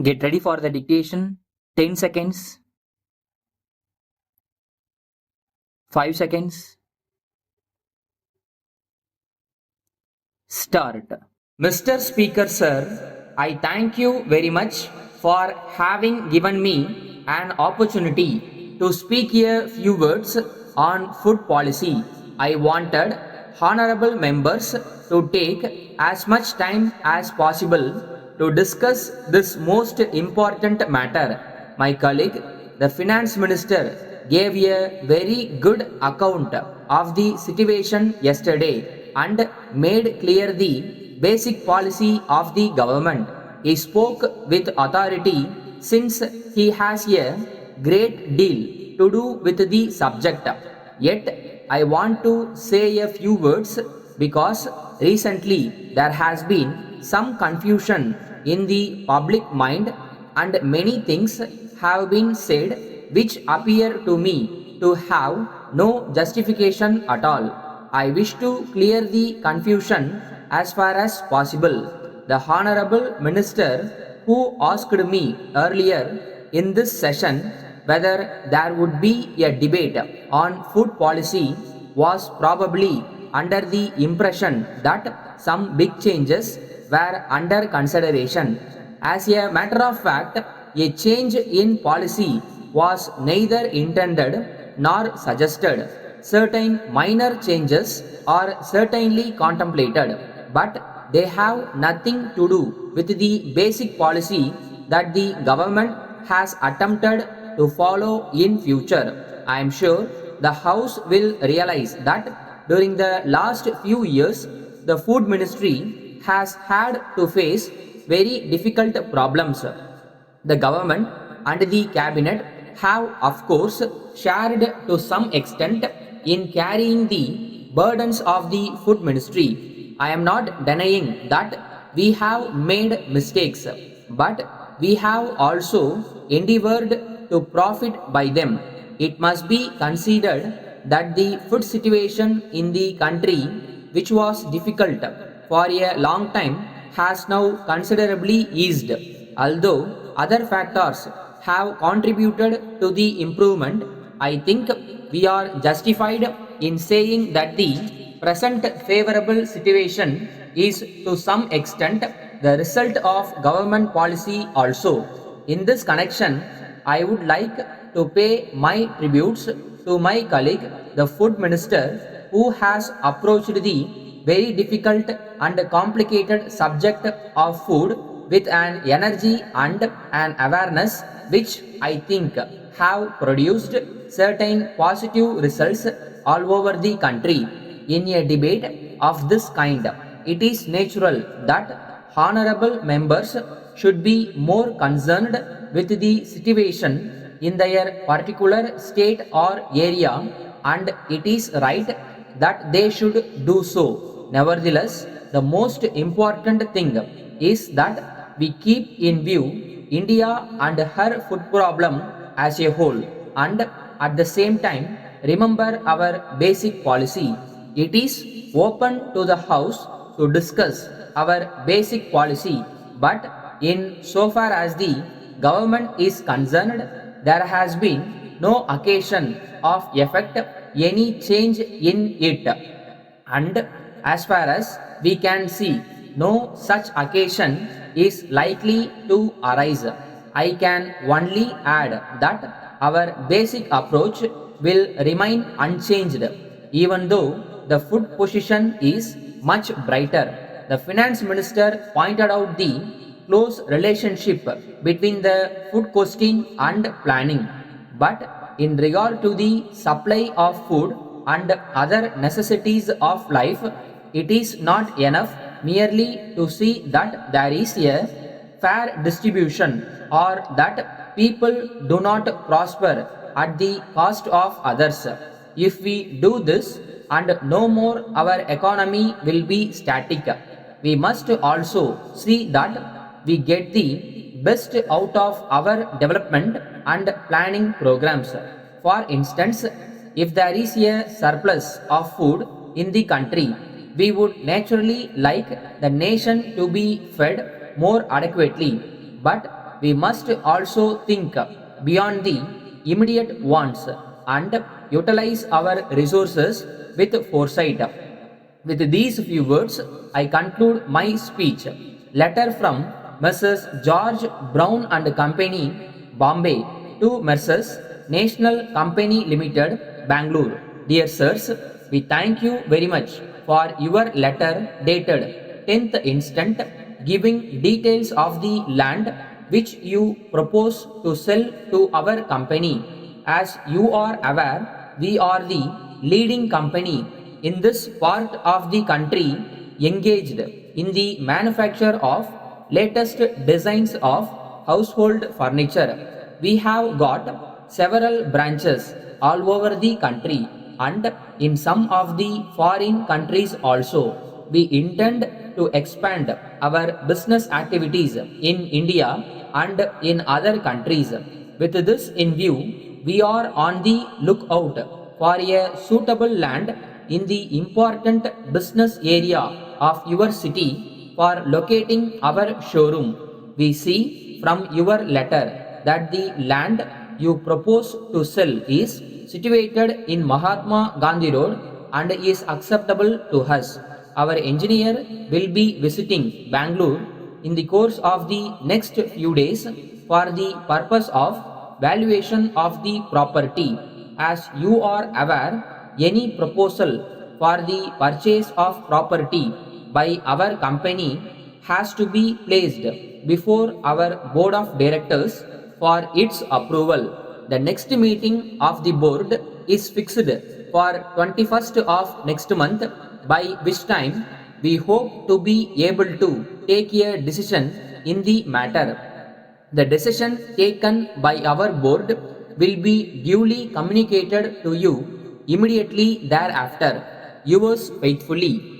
Get ready for the dictation. 10 seconds. 5 seconds. Start. Mr. Speaker, sir, I thank you very much for having given me an opportunity to speak a few words on food policy. I wanted honorable members to take as much time as possible to discuss this most important matter. My colleague, the finance minister, gave a very good account of the situation yesterday and made clear the basic policy of the government. He spoke with authority since he has a great deal to do with the subject. Yet, I want to say a few words because recently there has been some confusion in the public mind and many things have been said which appear to me to have no justification at all. I wish to clear the confusion as far as possible. The Honorable Minister who asked me earlier in this session whether there would be a debate on food policy was probably under the impression that some big changes were under consideration. As a matter of fact, a change in policy was neither intended nor suggested. Certain minor changes are certainly contemplated, but they have nothing to do with the basic policy that the government has attempted to follow in future. I am sure the House will realize that during the last few years, the Food Ministry has had to face very difficult problems. The government and the cabinet have, of course, shared to some extent in carrying the burdens of the food ministry. I am not denying that we have made mistakes, but we have also endeavored to profit by them. It must be considered that the food situation in the country, which was difficult for a long time, has now considerably eased. Although other factors have contributed to the improvement, I think we are justified in saying that the present favorable situation is to some extent the result of government policy also. In this connection, I would like to pay my tributes to my colleague, the food minister, who has approached the very difficult and complicated subject of food with an energy and an awareness which I think have produced certain positive results all over the country. In a debate of this kind, it is natural that honorable members should be more concerned with the situation in their particular state or area, and it is right that they should do so. Nevertheless, the most important thing is that we keep in view India and her food problem as a whole, and at the same time remember our basic policy. It is open to the House to discuss our basic policy, but in so far as the government is concerned, there has been no occasion of effect any change in it. And as far as we can see, no such occasion is likely to arise. I can only add that our basic approach will remain unchanged, even though the food position is much brighter. The finance minister pointed out the close relationship between the food costing and planning. But in regard to the supply of food and other necessities of life, it is not enough merely to see that there is a fair distribution or that people do not prosper at the cost of others. If we do this, and no more our economy will be static. We must also see that we get the best out of our development and planning programs. For instance, if there is a surplus of food in the country, we would naturally like the nation to be fed more adequately. But we must also think beyond the immediate wants and utilize our resources with foresight. With these few words, I conclude my speech. Letter from Messrs. George Brown and Company, Bombay, to Messrs. National Company Limited, Bangalore. Dear sirs, we thank you very much for your letter dated 10th instant, giving details of the land which you propose to sell to our company. As you are aware, we are the leading company in this part of the country engaged in the manufacture of latest designs of household furniture. We have got several branches all over the country and in some of the foreign countries also. We intend to expand our business activities in India and in other countries. With this in view, we are on the lookout for a suitable land in the important business area of your city for locating our showroom. We see from your letter that the land you propose to sell is situated in Mahatma Gandhi Road and is acceptable to us. Our engineer will be visiting Bangalore in the course of the next few days for the purpose of valuation of the property. As you are aware, any proposal for the purchase of property by our company has to be placed before our board of directors for its approval. The next meeting of the board is fixed for 21st of next month, by which time we hope to be able to take a decision in the matter. The decision taken by our board will be duly communicated to you immediately thereafter. Yours faithfully,